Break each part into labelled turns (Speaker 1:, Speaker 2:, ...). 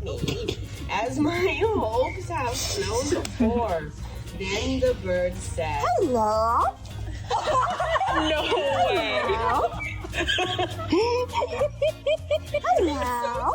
Speaker 1: me, as my hopes have flown before. Then the bird said,
Speaker 2: Hello.
Speaker 1: no way.
Speaker 2: Hello.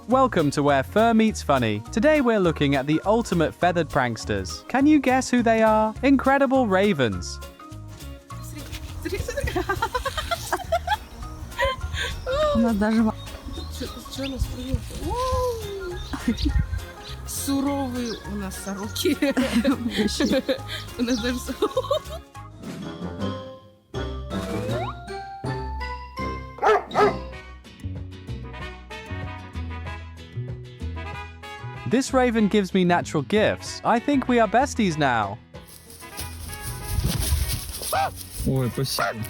Speaker 3: Welcome to Where Fur Meets Funny. Today we're looking at the ultimate feathered pranksters. Can you guess who they are? Incredible ravens.
Speaker 4: У нас даже... Что нас приехал? Суровые у нас сороки. У нас даже сороки.
Speaker 3: This raven gives me natural gifts. I think we are besties now.
Speaker 5: Ой, спасибо.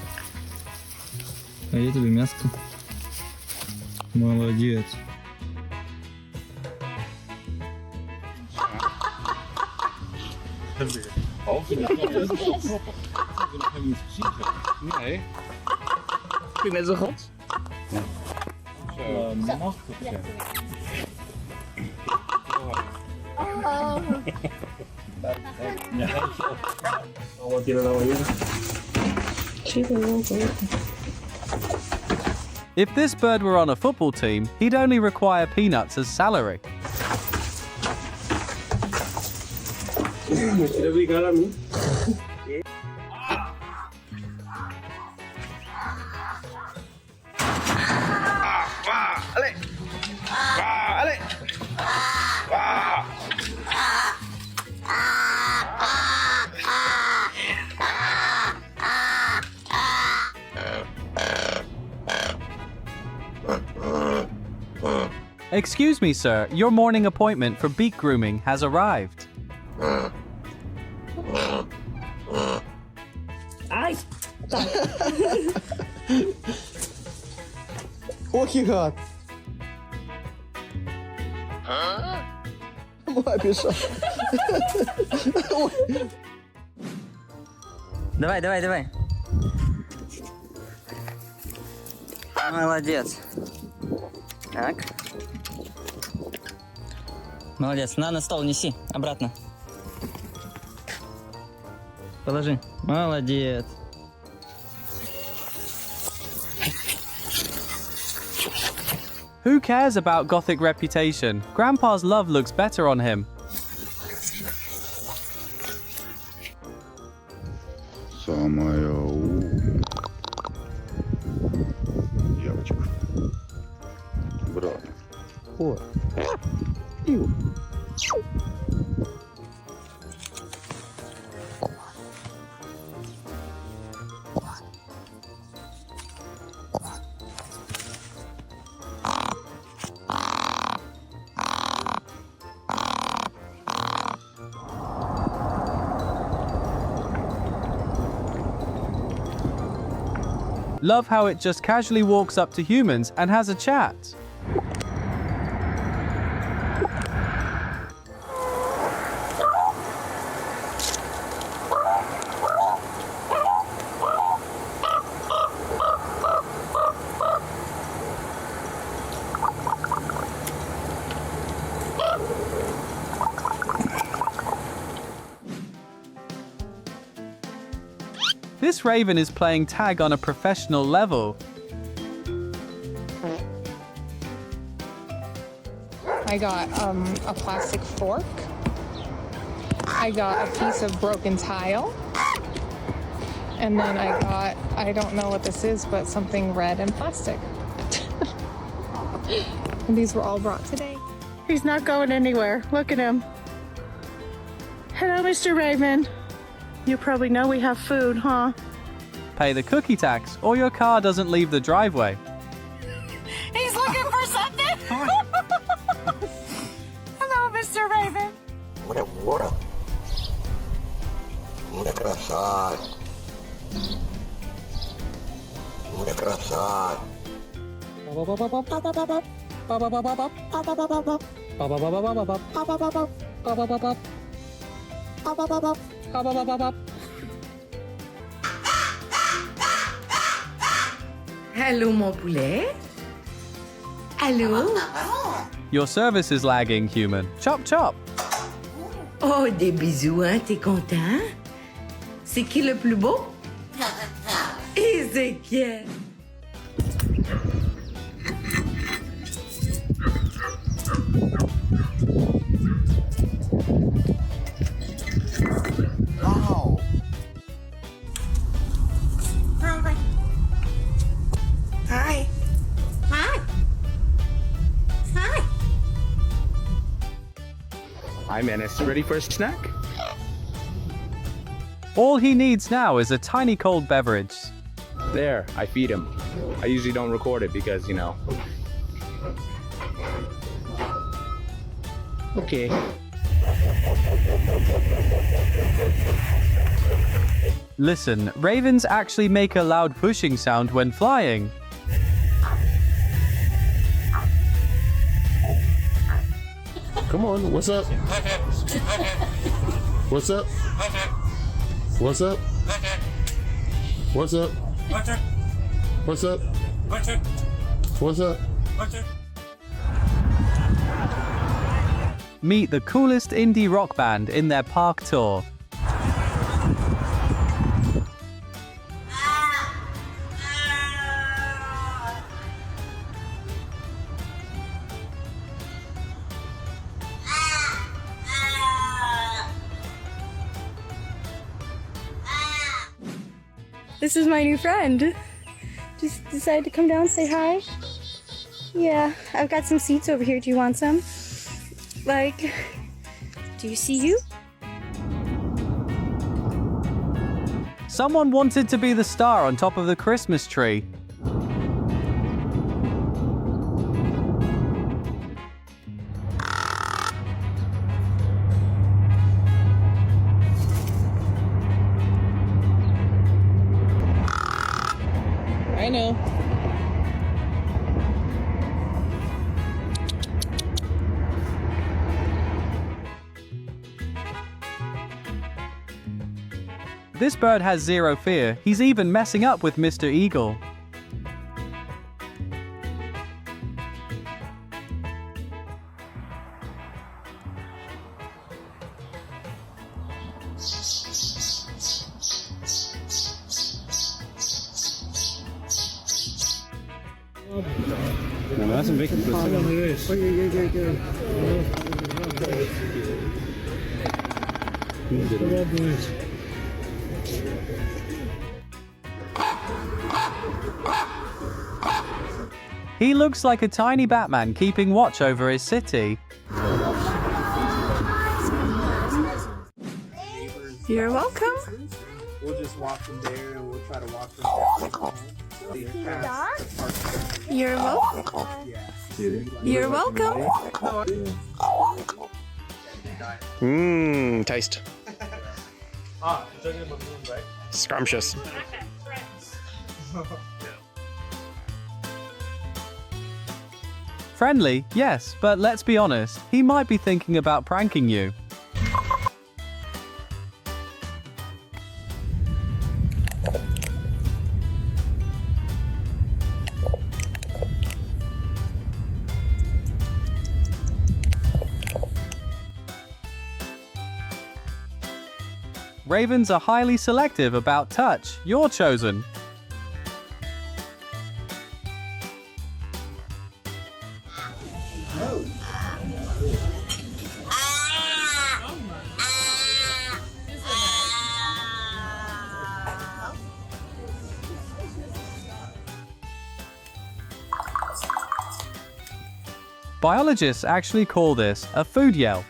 Speaker 5: А я тебе мяско. Молодец.
Speaker 6: Nee.
Speaker 4: Ik vind het zo goed.
Speaker 3: If this bird were on a football team, he'd only require peanuts as salary. Excuse me, sir, your morning appointment for beak grooming has arrived.
Speaker 7: Ох и гад! Лапиша!
Speaker 8: Давай, давай, давай. Молодец. Так. Молодец. На стол неси. Обратно. Положи. Молодец.
Speaker 3: Who cares about Gothic reputation? Grandpa's love looks better on him.
Speaker 6: Самая умная девочка. Брат.
Speaker 7: Ой. Ию.
Speaker 3: Love how it just casually walks up to humans and has a chat. This raven is playing tag on a professional level.
Speaker 9: I got a plastic fork. I got a piece of broken tile. And then I got, I don't know what this is, but something red and plastic. And these were all brought today.
Speaker 10: He's not going anywhere. Look at him. Hello, Mr. Raven. You probably know we have food, huh?
Speaker 3: Pay the cookie tax or your car doesn't leave the driveway.
Speaker 10: He's looking for something. Hello, Mr. Raven.
Speaker 6: What? Una красавица. Una красавица.
Speaker 2: Allô, mon poulet? Allô?
Speaker 3: Your service is lagging, human. Chop chop.
Speaker 2: Oh, des bisous, hein? T'es content? C'est qui le plus beau? Ézéchiel.
Speaker 6: Wow.
Speaker 2: Hi. Hi. Hi.
Speaker 7: Hi, Menace. Ready for a snack?
Speaker 3: All he needs now is a tiny cold beverage.
Speaker 7: There, I feed him. I usually don't record it because, you know. Okay.
Speaker 3: Listen, ravens actually make a loud pushing sound when flying.
Speaker 6: Come on, what's up? What's up? What's up? What's up? What's up? What's up?
Speaker 3: Meet the coolest indie rock band in their park tour.
Speaker 11: This is my new friend. Just decided to come down and say hi. Yeah, I've got some seats over here. Do you want some? Like, do you see you?
Speaker 3: Someone wanted to be the star on top of the Christmas tree.
Speaker 4: I know.
Speaker 3: This bird has zero fear. He's even messing up with Mr. Eagle.
Speaker 5: Me hacen ver que
Speaker 3: He looks like a tiny Batman keeping watch over his city.
Speaker 11: You're welcome.
Speaker 7: We'll just walk from there and we'll try to walk from there.
Speaker 11: You're welcome. You're welcome.
Speaker 7: Mmm, taste. Scrumptious.
Speaker 3: Friendly, yes, but let's be honest, he might be thinking about pranking you. Ravens are highly selective about touch. You're chosen. Biologists actually call this a food yell.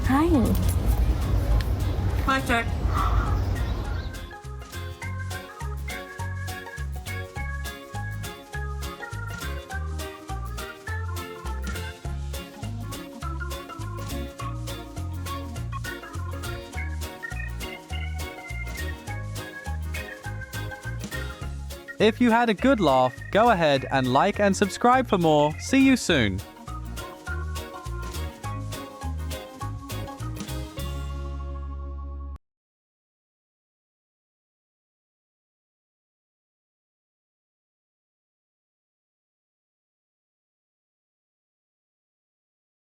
Speaker 11: Hi.
Speaker 2: My turn.
Speaker 3: If you had a good laugh, go ahead and like and subscribe for more. See you soon.